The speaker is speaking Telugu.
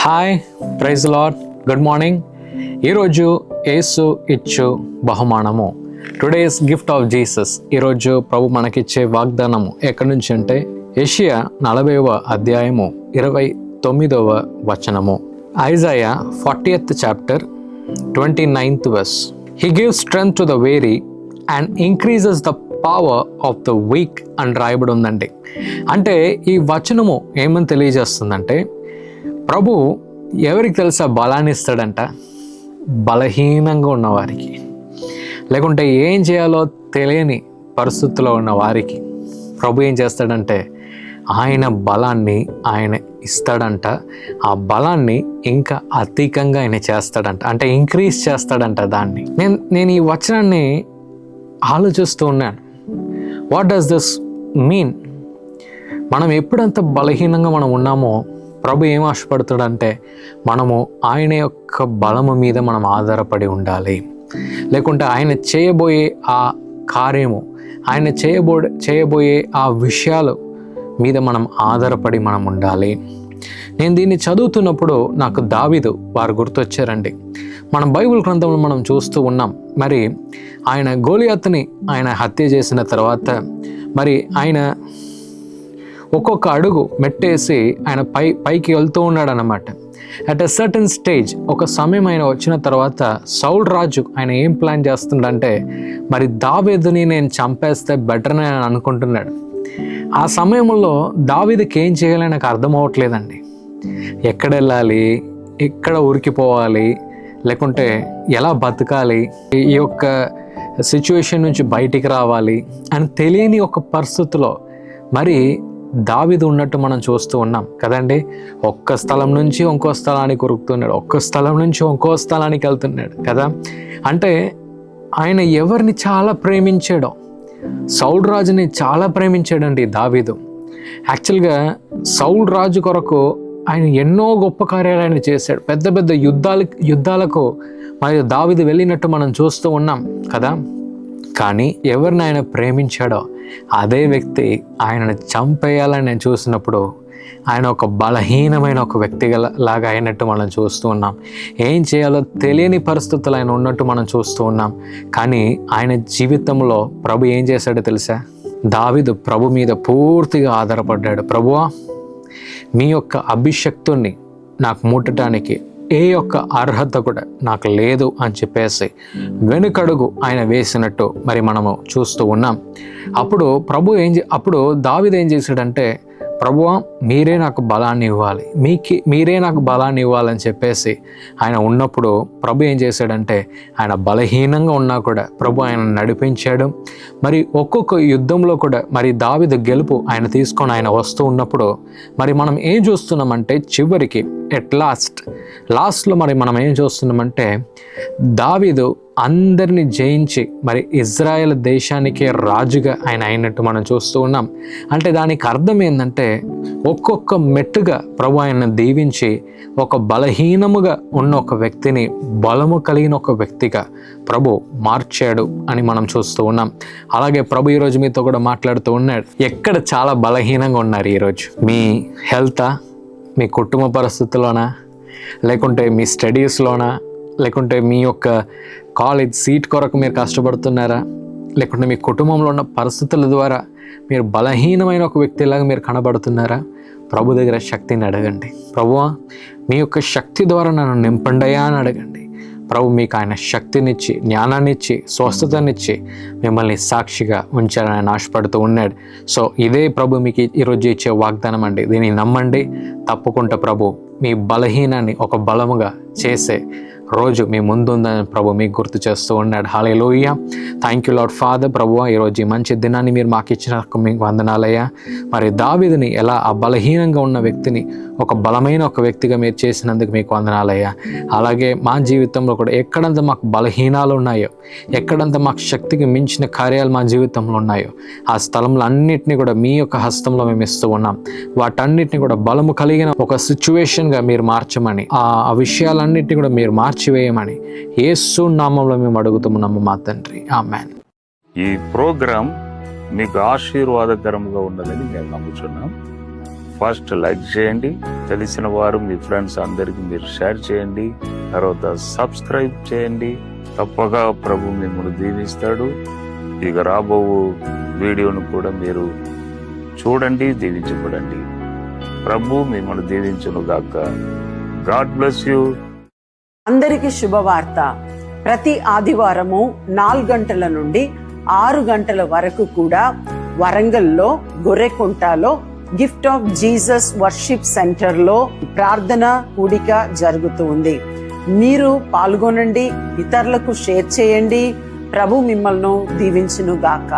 Hi, praise lord, good morning. ఈరోజు యేసు ఇచ్చు బహుమానము, టుడేస్ గిఫ్ట్ ఆఫ్ జీసస్. ఈరోజు ప్రభు మనకిచ్చే వాగ్దానము ఎక్కడి నుంచి అంటే యెషయా 40వ అధ్యాయము 29వ వచనము. Isaiah 40th chapter 29th verse. He gives strength to the weary and increases the power of the weak అని రాయబడి ఉందండి. అంటే ఈ వచనము ఏమని తెలియజేస్తుందంటే, ప్రభు ఎవరికి తెలుసా బలాన్ని ఇస్తాడంట? బలహీనంగా ఉన్నవారికి, లేకుంటే ఏం చేయాలో తెలియని పరిస్థితుల్లో ఉన్న వారికి ప్రభు ఏం చేస్తాడంటే ఆయన బలాన్ని ఆయన ఇస్తాడంట. ఆ బలాన్ని ఇంకా అధికంగా ఆయన చేస్తాడంట, అంటే ఇంక్రీజ్ చేస్తాడంట దాన్ని. నేను ఈ వచనాన్ని ఆలోచిస్తూ ఉన్నాను. What does this mean? మనం ఎప్పుడంత బలహీనంగా మనం ఉన్నామో ప్రభు ఏం ఆశపడతాడంటే మనము ఆయన యొక్క బలము మీద మనం ఆధారపడి ఉండాలి. లేకుంటే ఆయన చేయబోయే ఆ కార్యము, ఆయన చేయబోయే ఆ విషయాలు మీద మనం ఆధారపడి మనం ఉండాలి. నేను దీన్ని చదువుతున్నప్పుడు నాకు దావీదు వారు గుర్తొచ్చారండి. మనం బైబిల్ గ్రంథంలో మనం చూస్తూ ఉన్నాం. మరి ఆయన గోలియాతుని ఆయన హత్య చేసిన తర్వాత మరి ఆయన ఒక్కొక్క అడుగు మెట్టేసి ఆయన పైకి వెళ్తూ ఉన్నాడు అన్నమాట. అట్ ఎ సర్టన్ స్టేజ్, ఒక సమయం ఆయన వచ్చిన తర్వాత సౌల్ రాజు ఆయన ఏం ప్లాన్ చేస్తుండంటే మరి దావీదుని నేను చంపేస్తే బెటర్ అని అనుకుంటున్నాడు. ఆ సమయంలో దావీదుకి ఏం చేయాలని నాకు అర్థం అవ్వట్లేదండి. ఎక్కడ వెళ్ళాలి, ఎక్కడ ఉరికిపోవాలి, లేకుంటే ఎలా బతకాలి, ఈ యొక్క సిచ్యువేషన్ నుంచి బయటికి రావాలి అని తెలియని ఒక పరిస్థితిలో మరి దావీదు ఉన్నట్టు మనం చూస్తూ ఉన్నాం కదండి. ఒక్క స్థలం నుంచి ఇంకో స్థలానికి ఉరుకుతున్నాడు, ఒక్క స్థలం నుంచి ఇంకో స్థలానికి వెళ్తున్నాడు కదా. అంటే ఆయన ఎవరిని చాలా ప్రేమించాడో, సౌల్ రాజుని చాలా ప్రేమించాడండి దావీదు. యాక్చువల్గా సౌల్ రాజు కొరకు ఆయన ఎన్నో గొప్ప కార్యాలు ఆయన చేశాడు. పెద్ద పెద్ద యుద్ధాలకు మరి దావీదు వెళ్ళినట్టు మనం చూస్తూ ఉన్నాం కదా. కానీ ఎవరిని ఆయన ప్రేమించాడో అదే వ్యక్తి ఆయనను చంపేయాలని నేను చూసినప్పుడు ఆయన ఒక బలహీనమైన ఒక వ్యక్తి లాగా అయినట్టు మనం చూస్తూ ఉన్నాం. ఏం చేయాలో తెలియని పరిస్థితులు ఆయన ఉన్నట్టు మనం చూస్తూ ఉన్నాం. కానీ ఆయన జీవితంలో ప్రభు ఏం చేశాడో తెలుసా? దావీదు ప్రభు మీద పూర్తిగా ఆధారపడ్డాడు. ప్రభువా, మీ యొక్క అభిషక్తుని నాకు ముట్టడానికి ఏ యొక్క అర్హత కూడా నాకు లేదు అని చెప్పేసి వెనుకడుగు ఆయన వేసినట్టు మరి మనము చూస్తూ ఉన్నాం. అప్పుడు దావీదు ఏం చేశాడంటే, ప్రభువా మీరే నాకు బలాన్ని ఇవ్వాలి, మీరే నాకు బలాన్ని ఇవ్వాలని చెప్పేసి ఆయన ఉన్నప్పుడు ప్రభు ఏం చేశాడంటే ఆయన బలహీనంగా ఉన్నా కూడా ప్రభు ఆయన నడిపించాడు. మరి ఒక్కొక్క యుద్ధంలో కూడా మరి దావీదు గెలుపు ఆయన తీసుకొని ఆయన వస్తూ ఉన్నప్పుడు మరి మనం ఏం చూస్తున్నామంటే చివరికి లాస్ట్లో మరి మనం ఏం చూస్తున్నామంటే దావీదు అందరినీ జయించి మరి ఇజ్రాయెల్ దేశానికే రాజుగా ఆయన అయినట్టు మనం చూస్తూ ఉన్నాం. అంటే దానికి అర్థం ఏంటంటే ఒక్కొక్క మెట్టుగా ప్రభు ఆయన దీవించి ఒక బలహీనముగా ఉన్న ఒక వ్యక్తిని బలము కలిగిన ఒక వ్యక్తిగా ప్రభు మార్చాడు అని మనం చూస్తూ ఉన్నాం. అలాగే ప్రభు ఈరోజు మీతో కూడా మాట్లాడుతూ ఉన్నాడు. ఎక్కడ చాలా బలహీనంగా ఉన్నారు ఈరోజు? మీ హెల్తా, మీ కుటుంబ పరిస్థితుల్లోనా, లేకుంటే మీ స్టడీస్లోనా, లేకుంటే మీ యొక్క కాలేజ్ సీట్ కొరకు మీరు కష్టపడుతున్నారా, లేకుంటే మీ కుటుంబంలో ఉన్న పరిస్థితుల ద్వారా మీరు బలహీనమైన ఒక వ్యక్తిలాగా మీరు కనబడుతున్నారా? ప్రభు దగ్గర శక్తిని అడగండి. ప్రభువా మీ యొక్క శక్తి ద్వారా నన్ను నింపండియా అని అడగండి. ప్రభు మీకు ఆయన శక్తినిచ్చి, జ్ఞానాన్నిచ్చి, స్వస్థతనిచ్చి మిమ్మల్ని సాక్షిగా ఉంచాలని ఆయన ఆశపడుతూ ఉన్నాడు. సో ఇదే ప్రభు మీకు ఈరోజు ఇచ్చే వాగ్దానం అండి. దీన్ని నమ్మండి. తప్పకుండా ప్రభు మీ బలహీనాన్ని ఒక బలముగా చేసే రోజు మీ ముందుందని ప్రభు మీకు గుర్తు చేస్తూ ఉన్నాడు. Hallelujah. Thank you Lord Father. ప్రభువా ఈరోజు ఈ మంచి దినాన్ని మీరు మాకు ఇచ్చినందుకు మీకు వందనాలయ్యా. మరి దావీదుని ఎలా ఆ బలహీనంగా ఉన్న వ్యక్తిని ఒక బలమైన ఒక వ్యక్తిగా మీరు చేసినందుకు మీకు వందనాలయ్యా. అలాగే మా జీవితంలో కూడా ఎక్కడంత మాకు బలహీనాలు ఉన్నాయో, ఎక్కడంత మాకు శక్తికి మించిన కార్యాలు మా జీవితంలో ఉన్నాయో ఆ స్థలంలో అన్నిటినీ కూడా మీ యొక్క హస్తంలో మేము ఇస్తూ ఉన్నాం. వాటన్నిటిని కూడా బలము కలిగిన ఒక సిచ్యువేషన్గా మీరు మార్చమని, ఆ విషయాలన్నిటిని కూడా మీరు మార్చివేయమని యేసు నామములో మేము అడుగుతున్నాము మా తండ్రి. ఆమేన్. ఈ ప్రోగ్రాం మీకు ఆశీర్వాదకరంగా ఉన్నదని మేము నమ్ముచున్నాం. ఫస్ట్ లైక్ చేయండి, తెలిసిన వారు మీ ఫ్రెండ్స్ అందరికి మీరు షేర్ చేయండి, తర్వాత సబ్స్క్రైబ్ చేయండి. తప్పగా ప్రభు మిమ్మల్ని దీవిస్తాడు. ఇక రాబో వీడియోను కూడా మీరు చూడండి, దీవించబడండి. ప్రభు మిమ్మల్ని దీవించును గాక. God bless you. అందరికీ శుభవార్త. ప్రతి ఆదివారము 4 గంటల నుండి 6 గంటల వరకు కూడా వరంగల్లో గొర్రెకుంటలో gift of Jesus worship centre లో ప్రార్థన కూడిక జరుగుతుంది. మీరు పాల్గొనండి, ఇతరులకు షేర్ చేయండి. ప్రభు మిమ్మల్ని దీవించును గాక.